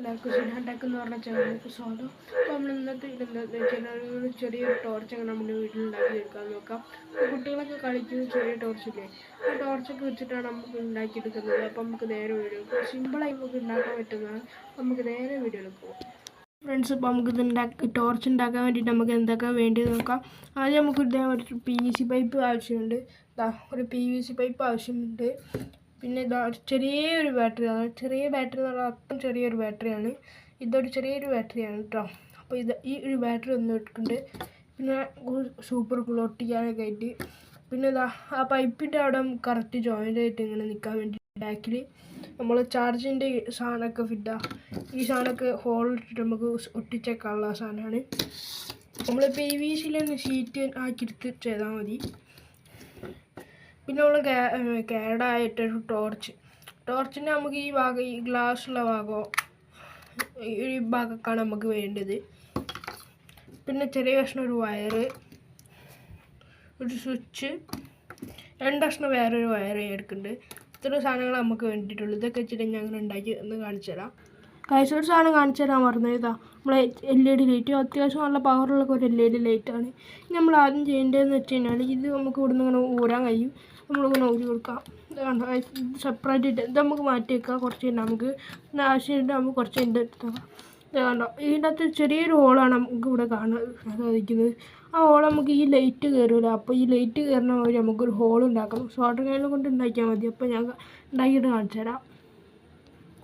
എല്ലാവർക്കും സിനാണ്ടാക്ക് എന്ന് പറഞ്ഞ ചാനലിലേക്ക് സ്വാഗതം. അപ്പോൾ നമ്മൾ ഇന്നത്തെ ഇതെന്താണെന്ന് വെച്ചാൽ ഒരു ചെറിയൊരു ടോർച്ചൊക്കെ നമ്മുടെ വീട്ടിലുണ്ടാക്കി എടുക്കാൻ നോക്കാം. കുട്ടികളൊക്കെ കളിക്കുന്ന ചെറിയ ടോർച്ചില്ലേ, ആ ടോർച്ചൊക്കെ വെച്ചിട്ടാണ് നമുക്ക് ഉണ്ടാക്കിയെടുക്കുന്നത്. അപ്പോൾ നമുക്ക് നേരെ വീഡിയോ സിമ്പിളായി നമുക്ക് ഉണ്ടാക്കാൻ പറ്റുന്നതാണ്. നമുക്ക് നേരെ വീഡിയോയിലേക്ക് പോകാം. ഫ്രണ്ട്സ്, ഇപ്പോൾ നമുക്ക് ടോർച്ച് ഉണ്ടാക്കാൻ വേണ്ടിയിട്ട് നമുക്ക് എന്തൊക്കെ വേണ്ടത് നോക്കാം. ആദ്യം നമുക്ക് ഒരു PVC പൈപ്പ് ആവശ്യമുണ്ട്. ഒരു PVC പൈപ്പ് ആവശ്യമുണ്ട്. പിന്നെ ഇതാ ചെറിയൊരു ബാറ്ററി ആണ്. ചെറിയ ബാറ്ററി എന്ന് പറഞ്ഞാൽ അത്രയും ചെറിയൊരു ബാറ്ററിയാണ്. ഇതൊരു ചെറിയൊരു ബാറ്ററിയാണ് കേട്ടോ. അപ്പോൾ ഈ ഒരു ബാറ്ററി ഒന്ന് എടുക്കുന്നുണ്ട്. പിന്നെ സൂപ്പർ ഗ്ലൂ ഒട്ടിക്കാനൊക്കെ ആയിട്ട്. പിന്നെ ഇതാ ആ പൈപ്പിൻ്റെ അവിടെ കറക്റ്റ് ജോയിൻ്റ് ആയിട്ട് ഇങ്ങനെ നിൽക്കാൻ വേണ്ടി ബാക്കിൽ നമ്മൾ ചാർജിൻ്റെ സാധനമൊക്കെ ഈ സാധനമൊക്കെ ഹോളിട്ടിട്ട് നമുക്ക് ഒട്ടിച്ചേക്കാനുള്ള സാധനമാണ്. നമ്മൾ PVCയിൽ തന്നെ ഷീറ്റ് ആക്കിയെടുത്ത് ചെയ്താൽ മതി. പിന്നെ നമ്മൾ കേടായിട്ടൊരു ടോർച്ചിൻ്റെ നമുക്ക് ഈ ഭാഗം, ഈ ഗ്ലാസ്സുള്ള ഭാഗമോ ഈ ഭാഗമൊക്കെയാണ് നമുക്ക് വേണ്ടത്. പിന്നെ ചെറിയ കഷ്ണം ഒരു വയറ്, ഒരു സ്വിച്ച്, 2 കഷ്ണം വേറൊരു വയർ എടുക്കുന്നുണ്ട്. ഇത്ര സാധനങ്ങൾ നമുക്ക് വേണ്ടിയിട്ടുള്ളൂ. ഇതൊക്കെ വെച്ചിട്ട് ഞാൻ അങ്ങനെ ഉണ്ടാക്കി ഒന്ന് കാണിച്ചു തരാം. ഒരു സാധനം കാണിച്ചു തരാൻ പറഞ്ഞത് ഇതാ നമ്മളെ LED ലൈറ്റ്. അത്യാവശ്യം നല്ല പവറുള്ള ഒരു LED ലൈറ്റാണ്. നമ്മൾ ആദ്യം ചെയ്യേണ്ടതെന്ന് വെച്ച് കഴിഞ്ഞാൽ ഇത് നമുക്ക് ഇവിടുന്ന് ഇങ്ങനെ ഊരാൻ കഴിയും. നമ്മളിങ്ങനെ ഊരി കൊടുക്കാം. സെപ്പറേറ്റ് ഇട്ട് ഇത് നമുക്ക് മാറ്റി വെക്കാം. കുറച്ച് നമുക്ക് ആവശ്യമായിട്ട് നമുക്ക് കുറച്ച് എടുത്താൽ ഇത് കണ്ടോ. ഇതിൻ്റെ അകത്ത് ചെറിയൊരു ഹോളാണ് നമുക്ക് ഇവിടെ കാണാൻ സാധിക്കുന്നത്. ആ ഹോൾ നമുക്ക് ഈ ലൈറ്റ് കയറില്ല. അപ്പോൾ ഈ ലൈറ്റ് കയറുന്ന വഴി നമുക്കൊരു ഹോൾ ഉണ്ടാക്കണം. സോൾഡർ കൈയിൽ കൊണ്ട് ഉണ്ടാക്കിയാൽ മതി. അപ്പോൾ ഞാൻ ഉണ്ടാക്കിയിട്ട് കാണിച്ചു തരാം.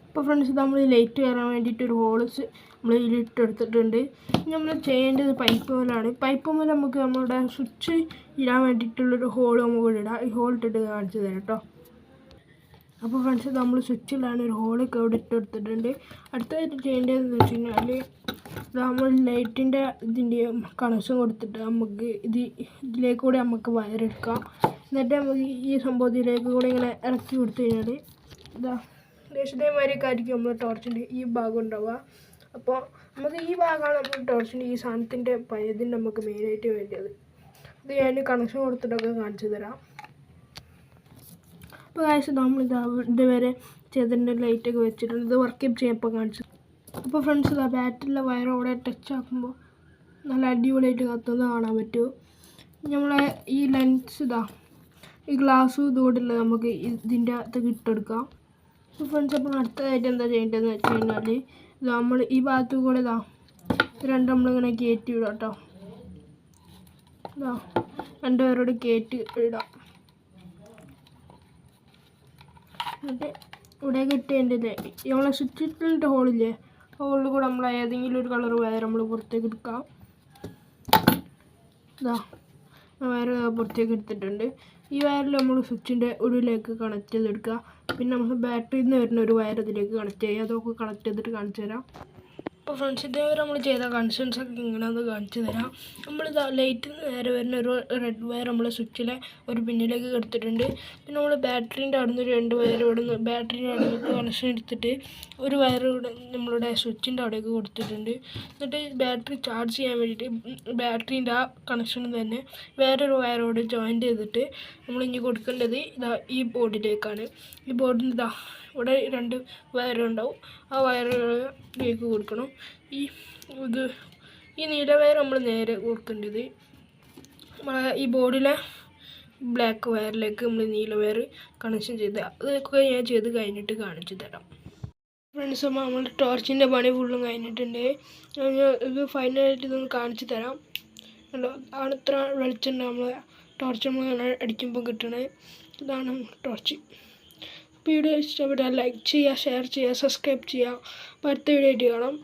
അപ്പോൾ ഫ്രണ്ട്സ്, നമ്മൾ ഈ ലൈറ്റ് കയറാൻ വേണ്ടിയിട്ട് ഒരു ഹോൾസ് നമ്മൾ ഇതിലിട്ടെടുത്തിട്ടുണ്ട്. നമ്മൾ ചെയ്യേണ്ടത് പൈപ്പ് മേലാണ്. പൈപ്പ് മേലെ നമുക്ക് നമ്മളുടെ സ്വിച്ച് ഇടാൻ വേണ്ടിയിട്ടുള്ളൊരു ഹോൾ നമുക്ക് ഇടാം. ഈ ഹോൾ ഇട്ടിട്ട് കാണിച്ചു തരാം കേട്ടോ. അപ്പോൾ ഫ്രണ്ട്സ്, നമ്മൾ സ്വിച്ചിലാണ് ഒരു ഹോളൊക്കെ ഇവിടെ ഇട്ടെടുത്തിട്ടുണ്ട്. അടുത്തായിട്ട് ചെയ്യേണ്ടതെന്ന് വെച്ച് കഴിഞ്ഞാൽ നമ്മൾ ലൈറ്റിൻ്റെ ഇതിൻ്റെ കണക്ഷൻ കൊടുത്തിട്ട് നമുക്ക് ഇതിലേക്ക് കൂടെ നമുക്ക് വയറെടുക്കാം. എന്നിട്ട് നമുക്ക് ഈ സംഭവത്തിലേക്ക് കൂടെ ഇങ്ങനെ ഇറക്കി കൊടുത്തു കഴിഞ്ഞാൽ ഇതേമാതിരിയൊക്കെ ആയിരിക്കും നമ്മൾ ടോർച്ചിൻ്റെ ഈ ഭാഗം ഉണ്ടാവുക. അപ്പോൾ നമുക്ക് ഈ ഭാഗമാണ് നമ്മൾ ടോർച്ചിൻ്റെ ഈ സാധനത്തിൻ്റെ പഴയതിൻ്റെ നമുക്ക് മെയിനായിട്ട് വേണ്ടത്. അത് ഞാൻ കണക്ഷൻ കൊടുത്തിട്ടൊക്കെ കാണിച്ചു തരാം. അപ്പോൾ കാഴ്ച നമ്മൾ ഇതുവരെ ചെയ്തിൻ്റെ ലൈറ്റൊക്കെ വെച്ചിട്ടുണ്ട്. ഇത് വർക്ക് ചെയ്യുമ്പോൾ കാണിച്ചു. അപ്പോൾ ഫ്രണ്ട്സ്, ബാറ്ററിയിലെ വയറോടെ ടച്ച് ആക്കുമ്പോൾ നല്ല അടിപൊളിയായിട്ട് കത്തുന്നത് കാണാൻ പറ്റുമോ. നമ്മളെ ഈ ലെൻസ് ഈ ഗ്ലാസ്സും ഇതുകൊണ്ടുള്ള നമുക്ക് ഇതിൻ്റെ അകത്ത് ഇട്ടെടുക്കാം. അപ്പോൾ ഫ്രണ്ട്സ്, അപ്പോൾ അടുത്തതായിട്ട് എന്താ ചെയ്യേണ്ടതെന്ന് വെച്ച് കഴിഞ്ഞാൽ നമ്മൾ ഈ ഭാഗത്തു കൂടെ രണ്ടും നമ്മളിങ്ങനെ കയറ്റി വിടാം കേട്ടോ. രണ്ടുപേരോട് കയറ്റി ഇടാം. എന്നിട്ട് ഇവിടെ കിട്ടേണ്ടത് നമ്മളെ സ്വിച്ചിട്ടിൻ്റെ ഹോളില്ലേ, ഹോളിൽ കൂടെ നമ്മൾ ഏതെങ്കിലും ഒരു കളർ വയർ നമ്മൾ പുറത്തേക്ക് എടുക്കാം. വയർ പുറത്തേക്ക് എടുത്തിട്ടുണ്ട്. ഈ വയറിൽ നമ്മൾ സ്വിച്ചിൻ്റെ ഉള്ളിലേക്ക് കണക്ട് ചെയ്തെടുക്കുക. പിന്നെ നമ്മൾ ബാറ്ററിയിൽ നിന്ന് വരുന്ന ഒരു വയർ ഇതിലേക്ക് കണക്ട് ചെയ്യുക. അതൊക്കെ കണക്ട് ചെയ്തിട്ട് കാണിച്ചു തരാം. അപ്പോൾ ഫ്രണ്ട്സ്, ഇതേവരെ നമ്മൾ ചെയ്ത കണക്ഷൻസൊക്കെ ഇങ്ങനെയൊന്ന് കാണിച്ചു തരാം. ലൈറ്റിൽ നേരെ വരുന്ന ഒരു റെഡ് വയർ നമ്മൾ സ്വിച്ചിലെ ഒരു പിന്നിലേക്ക് എടുത്തിട്ടുണ്ട്. പിന്നെ നമ്മൾ ബാറ്ററീൻ്റെ അവിടെ നിന്ന് 2 വയർ ഇവിടെ നിന്ന് ബാറ്ററീൻ്റെ അവിടെ നിന്ന് കണക്ഷൻ എടുത്തിട്ട് ഒരു വയർ ഇവിടെ നമ്മളുടെ സ്വിച്ചിൻ്റെ അവിടേക്ക് കൊടുത്തിട്ടുണ്ട്. എന്നിട്ട് ബാറ്ററി ചാർജ് ചെയ്യാൻ വേണ്ടിയിട്ട് ബാറ്ററീൻ്റെ ആ കണക്ഷനിൽ തന്നെ വേറൊരു വയറോട് ജോയിൻ്റ് ചെയ്തിട്ട് നമ്മൾ ഇനി കൊടുക്കേണ്ടത് ഈ ബോർഡിലേക്കാണ്. ഈ ബോർഡിന് ഇവിടെ 2 വയറുണ്ടാവും. ആ വയറുകളിലേക്ക് കൊടുക്കണം. ഈ നീല വയർ നമ്മൾ നേരെ കൊടുക്കേണ്ടത് ഈ ബോർഡിലെ ബ്ലാക്ക് വയറിലേക്ക് നമ്മൾ നീല വയർ കണക്ഷൻ ചെയ്ത് അതൊക്കെ ഞാൻ ചെയ്ത് കഴിഞ്ഞിട്ട് കാണിച്ചു തരാം. ഫ്രണ്ട്സ്, അപ്പോൾ നമ്മുടെ ടോർച്ചിൻ്റെ പണി ഫുള്ളും കഴിഞ്ഞിട്ടുണ്ട്. ഇത് ഫൈനലായിട്ട് ഇതൊന്ന് കാണിച്ചു തരാം. ആണ് ഇത്ര വെളിച്ചം നമ്മൾ ടോർച്ച് നമ്മൾ അടിക്കുമ്പോൾ കിട്ടണത്. ഇതാണ് ടോർച്ച്. വീഡിയോ ഇഷ്ടപ്പെട്ടാൽ ലൈക്ക് ചെയ്യുക, ഷെയർ ചെയ്യുക, സബ്സ്ക്രൈബ് ചെയ്യുക. അടുത്ത വീഡിയോ ആയിട്ട് കാണാം.